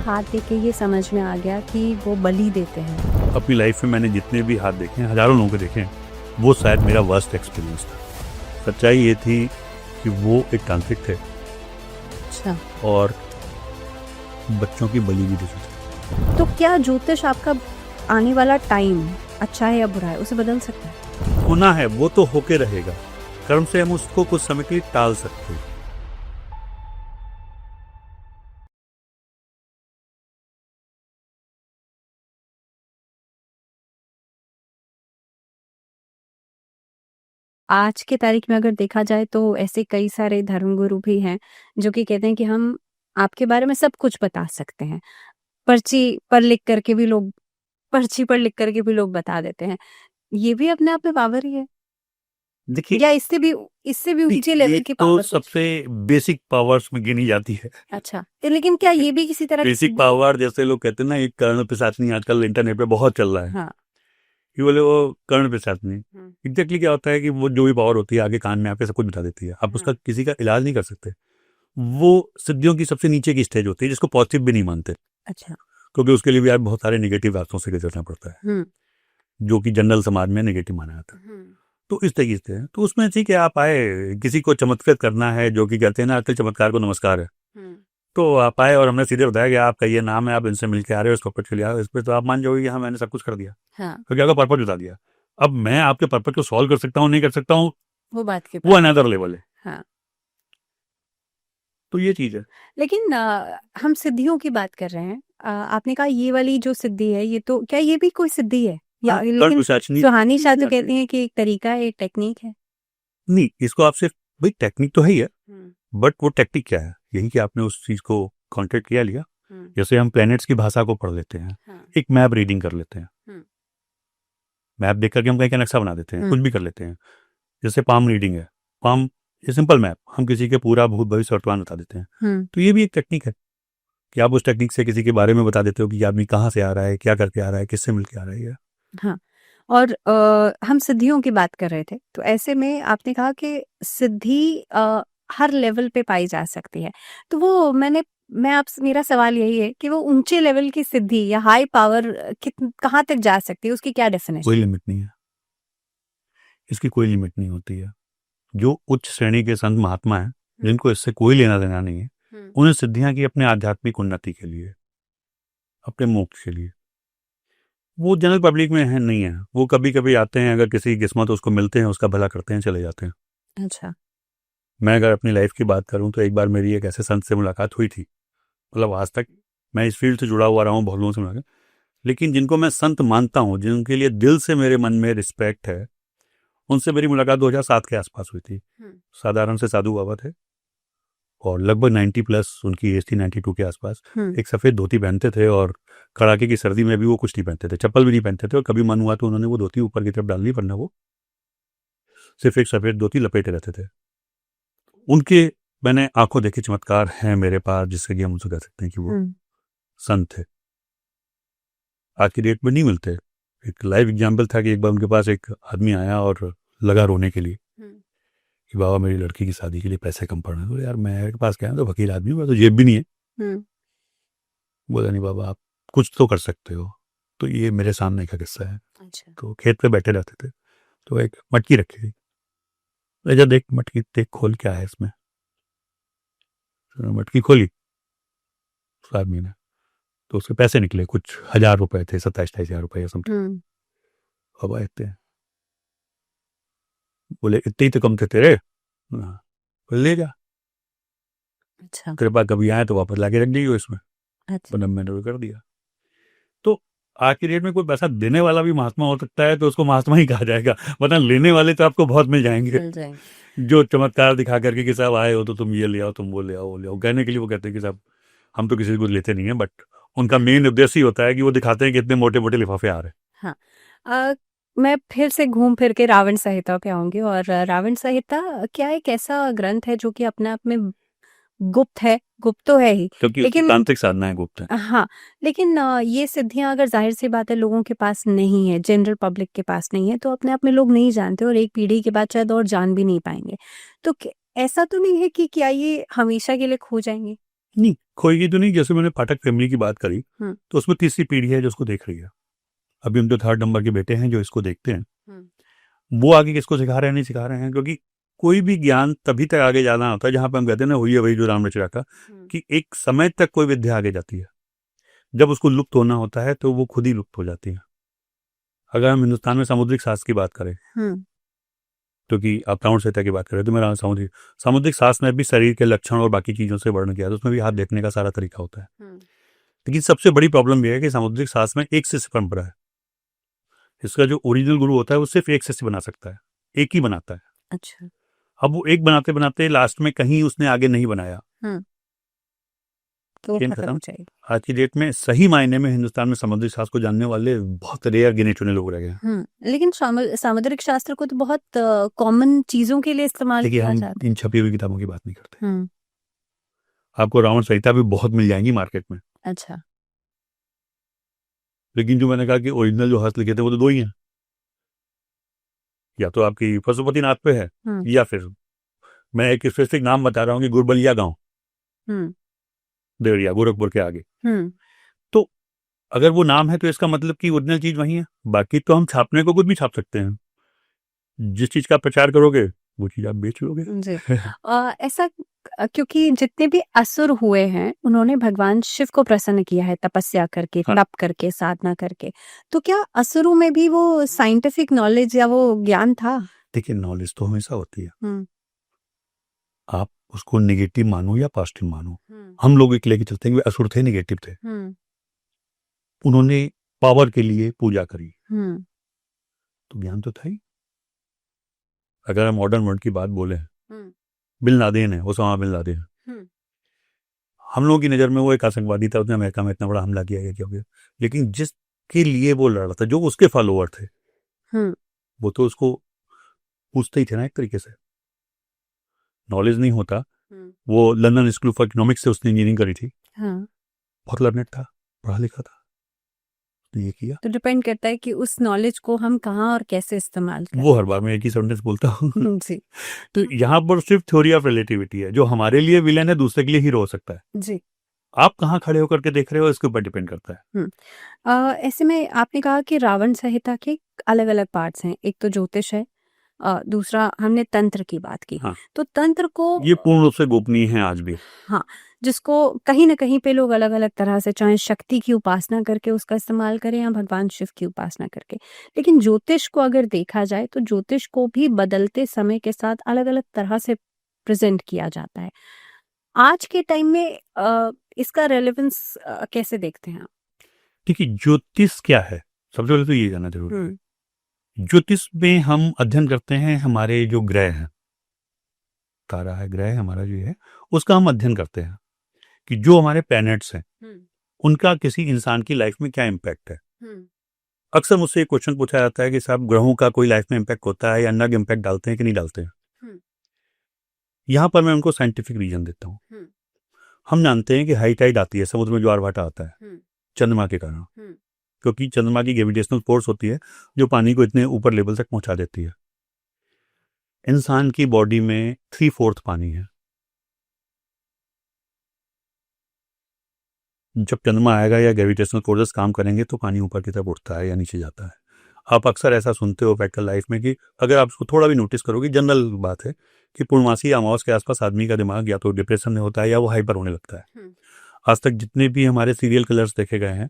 हाथ देख के ये समझ में आ गया कि वो बलि देते हैं? अपनी लाइफ में मैंने जितने भी हाथ देखे हैं, हजारों लोगों को देखे हैं, वो शायद मेरा वर्स्ट एक्सपीरियंस था। सच्चाई ये थी कि वो एक तांत्रिक थे अच्छा, और बच्चों की बलि भी देते थे। तो क्या ज्योतिष आपका आने वाला टाइम अच्छा है या बुरा है उसे बदल सकता है? होना है वो तो होके रहेगा, कर्म से हम उसको कुछ समय के लिए टाल सकते हैं। आज की तारीख में अगर देखा जाए तो ऐसे कई सारे धर्मगुरु भी हैं जो कि कहते हैं कि हम आपके बारे में सब कुछ बता सकते हैं। पर्ची पर लिख करके भी लोग पर्ची पर लिख करके भी लोग बता देते हैं। ये भी अपने आप में पावर ही है देखिए, या इससे भी ऊंचे ये लेवल की तो पावर कुछ? सबसे बेसिक पावर्स में गिनी जाती है। अच्छा, तो लेकिन क्या ये भी किसी तरह बेसिक पावर जैसे लोग कहते हैं ना, एक कर्ण पिशाचनी आजकल इंटरनेट पे बहुत चल रहा है हाँ, कि बोले वो कर्ण पिशाचनी। हम्म, एग्जैक्टली क्या होता है कि वो जो भी पावर होती है आगे कान में आके सब कुछ बता देती है। आप उसका हाँ, किसी का इलाज नहीं कर सकते। वो सिद्धियों की सबसे नीचे की स्टेज होती है जिसको पॉजिटिव भी नहीं मानते, अच्छा, क्योंकि उसके लिए भी आप बहुत सारे नेगेटिव रास्तों से गुजरना पड़ता है, जो कि जनरल समाज में नेगेटिव माना जाता है। तो इस तरीके से है। तो उसमें ठीक है, आप आए, किसी को चमत्कृत करना है, जो कि कहते हैं ना आजकल चमत्कार को नमस्कार है। तो आप आए और हमने सीधे बताया कि आपका ये नाम है, आप इनसे मिलके आ रहे हो, इस पर्पज के लिए आओ। इस पर तो आप मान जाओगे कि हाँ मैंने सब कुछ कर दिया, हाँ, क्योंकि आपका पर्पज बता दिया। अब मैं आपके पर्पज को सॉल्व कर सकता हूँ नहीं कर सकता हूँ, वो बात की वो बात। अनदर लेवल है। हाँ, तो ये चीज है। लेकिन हम सिद्धियों की बात कर रहे हैं। आपने कहा ये वाली जो सिद्धि है ये तो क्या ये भी कोई सिद्धि है या? हाँ, लेकिन पिशाचनी सुहानी शाह तो कहती हैं कि एक तरीका है, एक टेक्निक है। नहीं, इसको आप सिर्फ, भाई टेक्निक तो है ही है, हम्म, बट वो टेक्निक क्या है, यही कि आपने उस चीज को कॉन्टेक्ट किया, लिया। हम्म, जैसे हम प्लैनेट्स की भाषा को पढ़ लेते हैं, हाँ, एक मैप रीडिंग कर लेते हैं, हम्म, मैप देख करके हम कहीं का नक्शा बना देते हैं, कुछ हम्म, भी कर लेते हैं। जैसे पाम रीडिंग है, पाम, ये सिंपल मैप, हम किसी के पूरा भूत भविष्य वर्तमान बता देते हैं। हम्म, तो ये भी एक टेक्निक है कि आप उस टेक्निक से किसी के बारे में बता देते हो कि ये आदमी कहाँ से आ रहा है, क्या करके आ रहा है, किससे मिलके आ रहा है। हाँ। और हम सिद्धियों की बात कर रहे थे तो ऐसे में आपने कहा कि सिद्धि हर लेवल पे पाई जा सकती है। तो वो मैं आपसे मेरा सवाल यही है कि वो ऊंचे लेवल की सिद्धि या हाई पावर कहाँ तक जा सकती है, उसकी क्या डेफिनेशन? कोई लिमिट नहीं है, इसकी कोई लिमिट नहीं होती है। जो उच्च श्रेणी के संत महात्मा हैं, जिनको इससे कोई लेना देना नहीं है, उन्हें सिद्धियां की अपने आध्यात्मिक उन्नति के लिए, अपने मोक्ष के लिए। वो जनरल पब्लिक में है नहीं है। वो कभी कभी आते हैं, अगर किसी की किस्मत उसको मिलते हैं, उसका भला करते हैं, चले जाते हैं। अच्छा, मैं अगर अपनी लाइफ की बात करूं तो एक बार मेरी एक ऐसे संत से मुलाकात हुई थी, मतलब आज तक मैं इस फील्ड से जुड़ा हुआ रहा हूँ, बहुत लोगों से मुलाकात, लेकिन जिनको मैं संत मानता हूँ, जिनके लिए दिल से मेरे मन में रिस्पेक्ट है, उनसे मेरी मुलाकात 2007 के आसपास हुई थी। साधारण से साधु बाबा थे और लगभग 90+ उनकी एज थी, 92 के आसपास। एक सफ़ेद धोती पहनते थे और कड़ाके की सर्दी में भी वो कुछ नहीं पहनते थे, चप्पल भी नहीं पहनते थे, और कभी मन हुआ तो उन्होंने वो धोती ऊपर की तरफ डाल ली, वरना वो सिर्फ एक सफ़ेद धोती लपेटे रहते थे। उनके मैंने आंखों देखे चमत्कार हैं मेरे पास, जिससे कि हम उनसे कह सकते हैं कि वो संत थे। आज की डेट में नहीं मिलते। एक लाइव एग्जाम्पल था कि एक बार उनके पास एक आदमी आया और लगा रोने के लिए कि बाबा मेरी लड़की की शादी के लिए पैसे कम पड़ रहे हैं। तो यार मेरे पास क्या है, तो वकील आदमी हूं, तो जेब भी नहीं है। बोला नहीं बाबा, आप कुछ तो कर सकते हो। तो ये मेरे सामने का किस्सा है। अच्छा, तो खेत पे बैठे रहते थे, तो एक मटकी रखी थी, जब देख मटकी, देख खोल क्या है इसमें। तो मटकी खोली उस आदमी ने, तो उसके पैसे निकले, कुछ 1,000 रुपए थे, 27-28 हज़ार रुपए या समथिंग। बाबा इतने, बोले इतने ही तो कम थे तेरे। हाँ, बोले, ले जा, अच्छा, तेरे पास कभी आए तो वापस लाके रख दियो इसमें। अच्छा, तो मैंने तो कर दिया। तो आज की डेट में कोई पैसा देने वाला भी महात्मा हो सकता है, तो उसको महात्मा ही कहा जाएगा, वरना लेने वाले तो आपको बहुत मिल जाएंगे, मिल जाएंगे। जो चमत्कार दिखा करके कि साहब आए हो तो तुम ये ले आओ, तुम वो ले आओ, वो ले आओ, कहने के लिए वो कहते हैं कि साहब हम तो किसी को लेते नहीं है, बट उनका मेन उद्देश्य ही होता है कि वो दिखाते हैं कि इतने मोटे मोटे लिफाफे आ रहे हैं। हाँ, मैं फिर से घूम फिर के रावण संहिता पे आऊंगी। और रावण संहिता क्या एक ऐसा ग्रंथ है जो कि अपने आप में गुप्त है? गुप्त तो है ही, क्योंकि उसकी लेकिन तांत्रिक साधना है, गुप्त है। हाँ, लेकिन ये सिद्धियां अगर जाहिर सी बात है लोगों के पास नहीं है, जनरल पब्लिक के पास नहीं है, तो अपने आप में लोग नहीं जानते और एक पीढ़ी के बाद शायद और जान भी नहीं पाएंगे। तो ऐसा तो नहीं है कि क्या ये हमेशा के लिए खो जाएंगे नहीं खोएगी तो नहीं। जैसे मैंने पाठक फैमिली की बात करी, तो उसमें तीसरी पीढ़ी है जो उसको देख रही है। अभी हम जो 3rd नंबर के बेटे हैं जो इसको देखते हैं, वो आगे किसको सिखा रहे हैं, नहीं सिखा रहे हैं। क्योंकि कोई भी ज्ञान तभी तक आगे जाना होता है जहां पर हम कहते हैं ना, वही जो राम रचा का, कि एक समय तक कोई विद्या आगे जाती है, जब उसको लुप्त होना होता है तो वो खुद ही लुप्त हो जाती है। अगर हम हिंदुस्तान में सामुद्रिक शास्त्र की बात करें, क्योंकि आप रावण संहिता की बात करें, तो मेरा सामुद्रिक शास्त्र में भी शरीर के लक्षण और बाकी चीजों से वर्णन किया, तो उसमें भी हाथ देखने का सारा तरीका होता है। लेकिन सबसे बड़ी प्रॉब्लम यह है कि सामुद्रिक शास्त्र में एक शिष्य परंपरा है। इसका जो ओरिजिनल गुरु होता है वो सिर्फ एक शिष्य बना सकता है, एक ही बनाता है। अच्छा। अब वो एक बनाते बनाते लास्ट में कहीं उसने आगे नहीं बनाया, तो चेन खत्म खत्म। हो जाएगी। आज की डेट में सही मायने में हिंदुस्तान में समुद्री शास्त्र को जानने वाले बहुत रेयर गिने चुने लोग रह गए हैं। लेकिन सामुद्रिक शास्त्र को तो बहुत कॉमन चीजों के लिए इस्तेमाल देखिए, किया हम जाता है। इन छपी हुई किताबों की बात नहीं करते। आपको रावण संहिता भी बहुत मिल जाएंगी मार्केट में। अच्छा। लेकिन जो मैंने कहा कि ओरिजिनल जो हस्त लिखे थे वो तो 2 ही हैं, या तो आपकी पशुपतिनाथ पे है, या फिर मैं एक स्पेसिफिक नाम बता रहा हूँ कि गुरबलिया गांव, देवरिया, गोरखपुर के आगे। तो अगर वो नाम है तो इसका मतलब कि ओरिजिनल चीज वही है। बाकी तो हम छापने को कुछ भी छाप सकते हैं। जिस चीज का प्रचार करोगे वो चीज आप बेच लोगे। जी। ऐसा क्योंकि जितने भी असुर हुए हैं उन्होंने भगवान शिव को प्रसन्न किया है तपस्या करके, तप करके, साधना करके। तो क्या असुरों में भी वो साइंटिफिक नॉलेज या वो ज्ञान था? देखिए, नॉलेज तो हमेशा होती है। आप उसको नेगेटिव मानो या पॉजिटिव मानो, हम लोग एक लेके चलते हैं कि असुर थे, नेगेटिव थे। उन्होंने पावर के लिए पूजा करी, तो ज्ञान तो था ही। अगर हम मॉडर्न वर्ल्ड की बात बोले, बिन लादेन है, ओसामा बिन लादेन, हम लोगों की नज़र में वो एक आतंकवादी था, उसने अमेरिका में इतना बड़ा हमला किया गया, क्या हो गया। लेकिन जिसके लिए वो लड़ रहा था, जो उसके फॉलोअर थे, वो तो उसको पूछते ही थे ना एक तरीके से। नॉलेज नहीं होता। वो लंदन स्कूल ऑफ इकोनॉमिक्स से उसने इंजीनियरिंग करी थी। बहुत लर्नेड था, पढ़ा लिखा था, ये किया। तो डिपेंड करता है कि उस नॉलेज को हम कहाँ और कैसे इस्तेमाल करें। वो हर बार मैं एक ही सेंटेंस बोलता हूँ। जी। तो यहाँ पर सिर्फ थ्योरी ऑफ रिलेटिविटी है। जो हमारे लिए विलेन है दूसरे के लिए हीरो हो सकता है। जी। आप कहाँ खड़े होकर के देख रहे हो इसके ऊपर डिपेंड करता है। ऐसे में आपने कहा कि रावण संहिता के अलग अलग पार्ट्स हैं। एक तो ज्योतिष है, दूसरा हमने तंत्र की बात की। तो तंत्र को ये पूर्ण रूप से गोपनीय है आज भी। जिसको कहीं ना कहीं पे लोग अलग अलग तरह से, चाहे शक्ति की उपासना करके उसका इस्तेमाल करें या भगवान शिव की उपासना करके। लेकिन ज्योतिष को अगर देखा जाए तो ज्योतिष को भी बदलते समय के साथ अलग अलग तरह से प्रेजेंट किया जाता है। आज के टाइम में इसका रेलेवेंस कैसे देखते हैं आप? देखिए, ज्योतिष क्या है, सबसे पहले तो ये जानना जरूरी है। ज्योतिष में हम अध्ययन करते हैं हमारे जो ग्रह हैं, तारा है, ग्रह हमारा जो है, उसका हम अध्ययन करते हैं कि जो हमारे प्लैनेट्स हैं उनका किसी इंसान की लाइफ में क्या इम्पैक्ट है। अक्सर मुझसे एक क्वेश्चन पूछा जाता है कि साहब, ग्रहों का कोई लाइफ में इम्पैक्ट होता है या अलग इम्पैक्ट डालते हैं कि नहीं डालते हैं। यहाँ पर मैं उनको साइंटिफिक रीजन देता हूँ। हम जानते हैं कि हाई टाइड आती है, समुद्र में ज्वार भाटा आता है चंद्रमा के कारण, क्योंकि चंद्रमा की ग्रेविटेशनल फोर्स होती है जो पानी को इतने ऊपर लेवल तक पहुंचा देती है। इंसान की बॉडी में 3/4 पानी है। जब चंद्रमा आएगा या ग्रेविटेशनल फोर्सेस काम करेंगे तो पानी ऊपर की तरफ उठता है या नीचे जाता है। आप अक्सर ऐसा सुनते हो प्रैक्टिकल लाइफ में कि अगर आप उसको थोड़ा भी नोटिस करोगे, जनरल बात है कि पूर्णमासी या अमावस के आसपास आदमी का दिमाग या तो डिप्रेशन में होता है या वो हाइपर होने लगता है। आज तक जितने भी हमारे सीरियल किलर्स देखे गए हैं,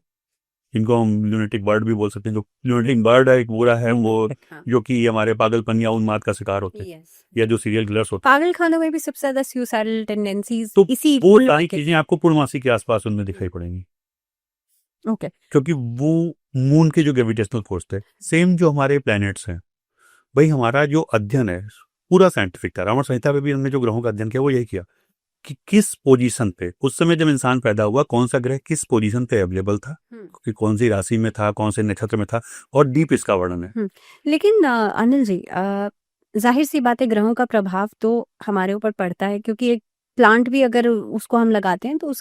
इनको हम ल्यूनेटिक बर्ड भी बोल सकते हैं। जो ल्यूनेटिक बर्ड है, एक बुरा है वो, जो कि हमारे पागलपन या उन्माद का शिकार होते हैं, या जो सीरियल किलर्स होते हैं। पागल खानों में भी सबसे ज्यादा सुसाइडल टेंडेंसीज, तो इसी वो सारी चीजें आपको पूर्णमासी के आसपास उनमें दिखाई पड़ेंगी। ओके। क्योंकि वो मून के जो ग्रेविटेशनल फोर्स थे, सेम जो हमारे प्लैनेट्स हैं, भाई हमारा जो अध्ययन है पूरा साइंटिफिक था। रावण संहिता में भी हमने जो ग्रहों का अध्ययन किया वो यही किया कि किस पोजीशन पे उस समय जब इंसान पैदा हुआ, कौन सा ग्रह किस पोजीशन पे अवेलेबल था, कि कौन सी राशि में था, कौन से नक्षत्र में था, और डीप इसका वर्णन है। लेकिन अनिल जी, जाहिर सी बात है ग्रहों का प्रभाव तो हमारे ऊपर पड़ता है, क्योंकि एक प्लांट भी अगर उसको हम लगाते हैं तो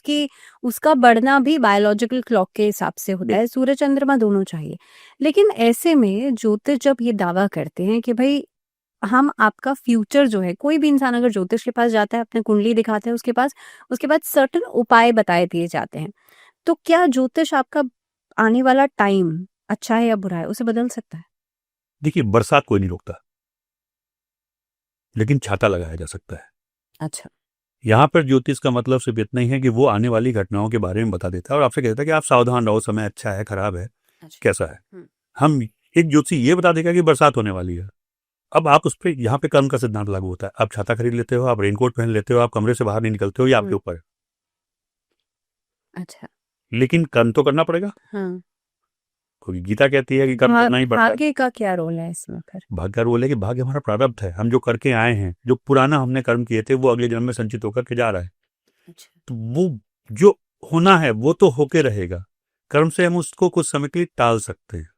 उसका बढ़ना भी बायोलॉजिकल क्लॉक के हिसाब से होता है। सूर्य चंद्रमा दोनों चाहिए। लेकिन ऐसे में ज्योतिष जब ये दावा करते हैं कि भाई हम आपका फ्यूचर जो है, कोई भी इंसान अगर ज्योतिष के पास जाता है, अपने कुंडली दिखाते हैं उसके पास, उसके बाद सर्टेन उपाय बताए दिए जाते हैं। तो क्या ज्योतिष आपका आने वाला टाइम अच्छा है या बुरा है उसे बदल सकता है? देखिए, बरसात कोई नहीं रोकता, लेकिन छाता लगाया जा सकता है। अच्छा। यहाँ पर ज्योतिष का मतलब सिर्फ इतना ही है कि वो आने वाली घटनाओं के बारे में बता देता है और आपसे कहता है कि आप सावधान रहो, समय अच्छा है, खराब है, अच्छा। कैसा है। हम एक ज्योतिषी ये बता देगा कि बरसात होने वाली है। अब आप उस पर, यहाँ पे कर्म का सिद्धांत लागू होता है। आप छाता खरीद लेते हो, आप रेनकोट पहन लेते हो, आप कमरे से बाहर नहीं निकलते हो, ये आपके ऊपर है। अच्छा। लेकिन कर्म तो करना पड़ेगा, हाँ। क्योंकि गीता कहती है कि कर्म करना ही पड़ता है। भाग्य का क्या रोल है इसमें फिर? भाग्य का रोल है कि भाग्य हमारा प्रारब्ध है, हम जो करके आए हैं, जो पुराना हमने कर्म किए थे वो अगले जन्म में संचित होकर के जा रहा है। अच्छा। तो वो जो होना है वो तो होके रहेगा। कर्म से हम उसको कुछ समय के लिए टाल सकते हैं,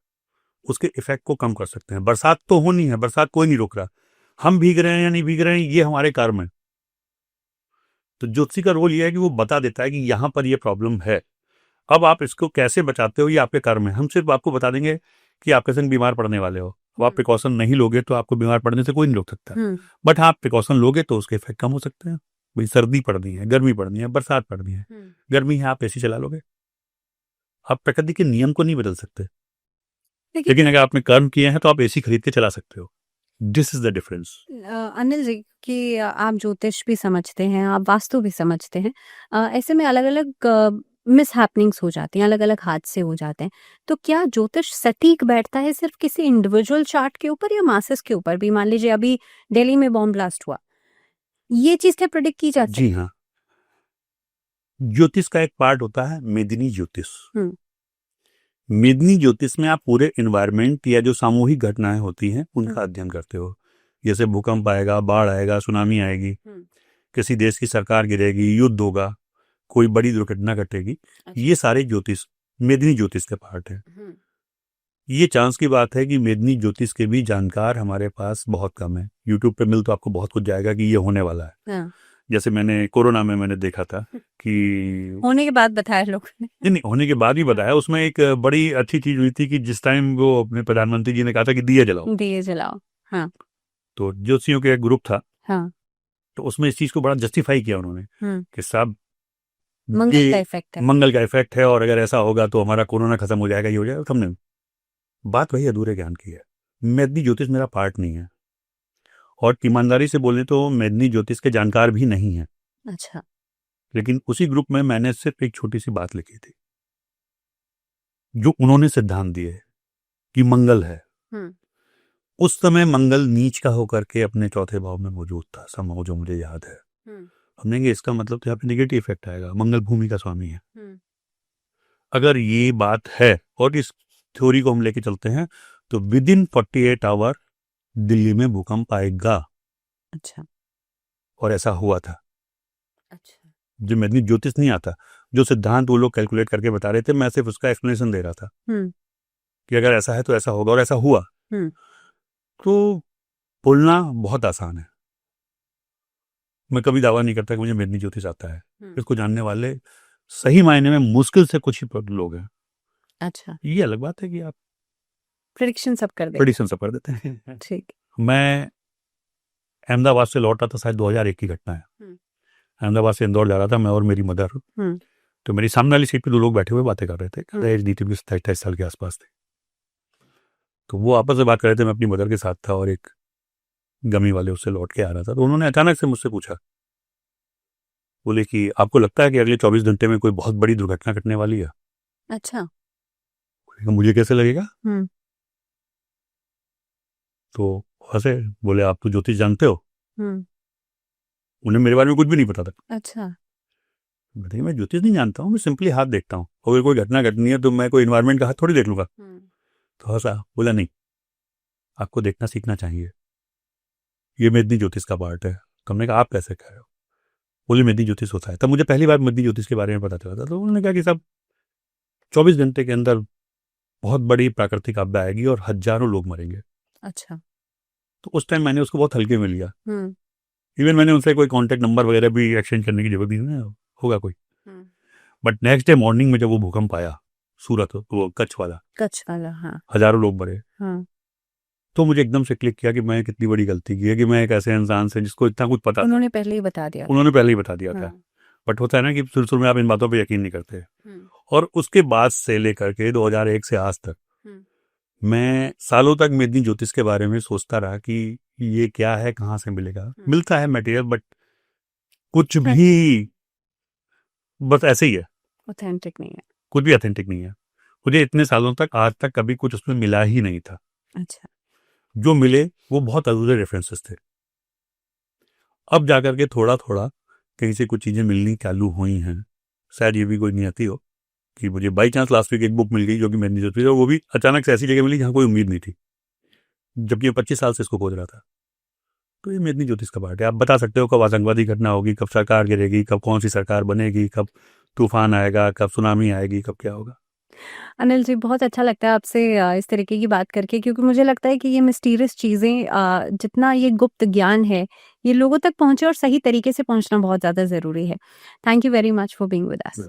उसके इफेक्ट को कम कर सकते हैं। बरसात तो होनी है, बरसात कोई नहीं रोक रहा। हम भीग रहे हैं या नहीं भीग रहे हैं, ये हमारे कर्म है। तो ज्योतिषी का रोल ये है कि वो बता देता है कि यहां पर ये प्रॉब्लम है। अब आप इसको कैसे बचाते हो, ये आपके कर्म है। हम सिर्फ आपको बता देंगे कि आपके संग बीमार पड़ने वाले हो। अब आप प्रिकॉशन नहीं लोगे तो आपको बीमार पड़ने से कोई नहीं रोक सकता, बट हाँ, आप प्रिकॉशन लोगे तो उसके इफेक्ट कम हो सकते हैं। भाई, सर्दी पड़नी है, गर्मी पड़नी है, बरसात पड़नी है। गर्मी है, आप एसी चला लोगे। आप प्रकृति के नियम को नहीं बदल सकते, लेकिन अगर आपने कर्म किए हैं तो आप एसी खरीद के चला सकते हो। This is the difference. Anil ji, कि आप ज्योतिष भी समझते हैं, आप वास्तु भी समझते हैं, ऐसे में अलग अलग मिस हैपनिंग्स हो जाती हैं, अलग अलग हादसे हो जाते हैं, तो क्या ज्योतिष सटीक बैठता है सिर्फ किसी इंडिविजुअल चार्ट के ऊपर या मासेस के ऊपर भी? मान लीजिए अभी दिल्ली में बॉम्ब ब्लास्ट हुआ, ये चीज क्या प्रेडिक्ट की जा सकती जी हाँ, ज्योतिष का एक पार्ट होता है मेदिनी ज्योतिष। मेदिनी ज्योतिष में आप पूरे एनवायरनमेंट या जो सामूहिक घटनाएं होती हैं उनका अध्ययन करते हो। जैसे भूकंप आएगा, बाढ़ आएगा, सुनामी आएगी, किसी देश की सरकार गिरेगी, युद्ध होगा, कोई बड़ी दुर्घटना घटेगी। ये सारे ज्योतिष मेदिनी ज्योतिष के पार्ट है। ये चांस की बात है कि मेदिनी ज्योतिष के भी जानकार हमारे पास बहुत कम है। यूट्यूब पे मिल तो आपको बहुत कुछ जाएगा कि ये होने वाला है। जैसे मैंने कोरोना में मैंने देखा था कि होने के बाद बताया लोगों ने। नहीं, होने के बाद ही बताया। उसमें एक बड़ी अच्छी चीज हुई थी कि जिस टाइम वो अपने प्रधानमंत्री जी ने कहा था कि दिए जलाओ, दिए जलाओ, हाँ, तो ज्योतिषियों का एक ग्रुप था, हाँ, तो उसमें इस चीज को बड़ा जस्टिफाई किया उन्होंने कि साहब मंगल का इफेक्ट है, मंगल का इफेक्ट है, और अगर ऐसा होगा तो हमारा कोरोना खत्म हो जाएगा, ये हो जाएगा। हमने बात वही अधूरे ज्ञान की है। मेदिनी ज्योतिष मेरा पार्ट नहीं है, और ईमानदारी से बोले तो मेदिनी ज्योतिष के जानकार भी नहीं है। अच्छा। लेकिन उसी ग्रुप में मैंने सिर्फ एक छोटी सी बात लिखी थी, जो उन्होंने सिद्धांत दिए कि मंगल है। उस समय मंगल नीच का होकर के अपने चौथे भाव में मौजूद था, संभव जो मुझे याद है। हमने कहा इसका मतलब तो यहाँ पे नेगेटिव इफेक्ट आएगा, मंगल भूमि का स्वामी है। अगर ये बात है और इस थ्योरी को हम लेके चलते हैं तो विद इन 48 आवर दिल्ली में भूकंप आएगा। अच्छा। और ऐसा हुआ था। अच्छा। जो मेदिनी ज्योतिष नहीं आता, जो सिद्धांत वो लोग कैलकुलेट करके बता रहे थे, मैं सिर्फ उसका एक्सप्लेनेशन दे रहा था कि अगर ऐसा है तो ऐसा होगा, और ऐसा हुआ। तो बोलना बहुत आसान है, मैं कभी दावा नहीं करता कि मुझे मेदिनी ज्योतिष आता है। इसको जानने वाले सही मायने में मुश्किल से कुछ ही लोग हैं। अच्छा। ये अलग बात है कि आप प्रेडिक्शन सब कर देते प्रेडिक्शन सब कर देते हैं। ठीक। मैं अहमदाबाद से लौटा था, शायद 2001 की घटना है। अहमदाबाद से इंदौर जा रहा था मैं और मेरी मदर। तो मेरी सामने वाली सीट पे दो लोग बैठे हुए बातें कर रहे थे, एज दी थी 27 साल के आसपास थे। तो वो आपस में बात कर रहे थे, मैं अपनी मदर के साथ था और एक गमी वाले उससे लौट के आ रहा था। तो उन्होंने अचानक से मुझसे पूछा, बोले कि आपको लगता है कि अगले 24 घंटे में कोई बहुत बड़ी दुर्घटना घटने वाली है? अच्छा। मुझे कैसे लगेगा? तो हंसे, बोले आप तो ज्योतिष जानते हो? उन्हें मेरे बारे में कुछ भी नहीं पता था। अच्छा। बताइए, मैं ज्योतिष नहीं जानता हूँ, मैं सिंपली हाथ देखता हूँ, अगर कोई घटना घटनी है तो मैं कोई इन्वायरमेंट का हाथ थोड़ी देख लूंगा। तो हंसा, बोला नहीं, आपको देखना सीखना चाहिए, ये मेदिनी ज्योतिष का पार्ट है। तो हमने कहा आप कैसे कह रहे हो? बोले मेदिनी ज्योतिष होता है। तब मुझे पहली बार मेदिनी ज्योतिष के बारे में पता चला था। तो उन्होंने कहा कि साहब 24 घंटे के अंदर बहुत बड़ी प्राकृतिक आपदा आएगी और हजारों लोग मरेंगे। अच्छा। तो उस टाइम मैंने उसको बहुत हल्के में लिया। इवन मैंने उनसे कोई कॉन्टेक्ट नंबर वगैरह भी एक्सचेंज करने की जरूरत नहीं है, होगा कोई। बट नेक्स्ट डे मॉर्निंग में जब वो भूकंप आया, सूरत, वो कच्छ वाला, हाँ, हजारों लोग मरे। हाँ। तो मुझे एकदम से क्लिक किया कि मैं कितनी बड़ी गलती की है कि मैं एक ऐसे इंसान से जिसको इतना कुछ पता था, उन्होंने पहले ही बता दिया। उन्होंने पहले ही बता दिया था। हाँ। बट होता है ना कि शुरू में आप इन बातों पे यकीन नहीं करते। हम्म, और उसके बाद से लेकर के 2001 से आज तक हम्म, मैं सालों तक मेदनी ज्योतिष के बारे में सोचता रहा कि ये क्या है, कहाँ से मिलेगा। मिलता है मटेरियल, बट कुछ भी बस ऐसे ही है, ऑथेंटिक नहीं है। कुछ भी ऑथेंटिक नहीं है। मुझे इतने सालों तक आज तक कभी कुछ उसमें मिला ही नहीं था। अच्छा। जो मिले वो बहुत अधूरे रेफरेंसेस थे। अब जाकर के थोड़ा थोड़ा कहीं से कुछ चीज़ें मिलनी चालू हुई हैं। शायद ये भी कोई नियति हो कि मुझे बाई चांस लास्ट वीक एक बुक मिल गई जो कि मेदनी ज्योतिष, और वो भी अचानक से ऐसी जगह मिली जहाँ कोई उम्मीद नहीं थी, जबकि मैं 25 साल से इसको खोज रहा था। तो ये मेदनी ज्योतिष का पार्ट है। आप बता सकते हो कब आतंकवादी घटना होगी, कब सरकार गिरेगी, कब कौन सी सरकार बनेगी, कब तूफान आएगा, कब सुनामी आएगी, कब क्या होगा। अनिल जी, बहुत अच्छा लगता है आपसे इस तरीके की बात करके, क्योंकि मुझे लगता है कि ये मिस्टीरियस चीज़ें, जितना ये गुप्त ज्ञान है, ये लोगों तक पहुँचे और सही तरीके से पहुँचना बहुत ज़्यादा ज़रूरी है। Thank you very much for being with us.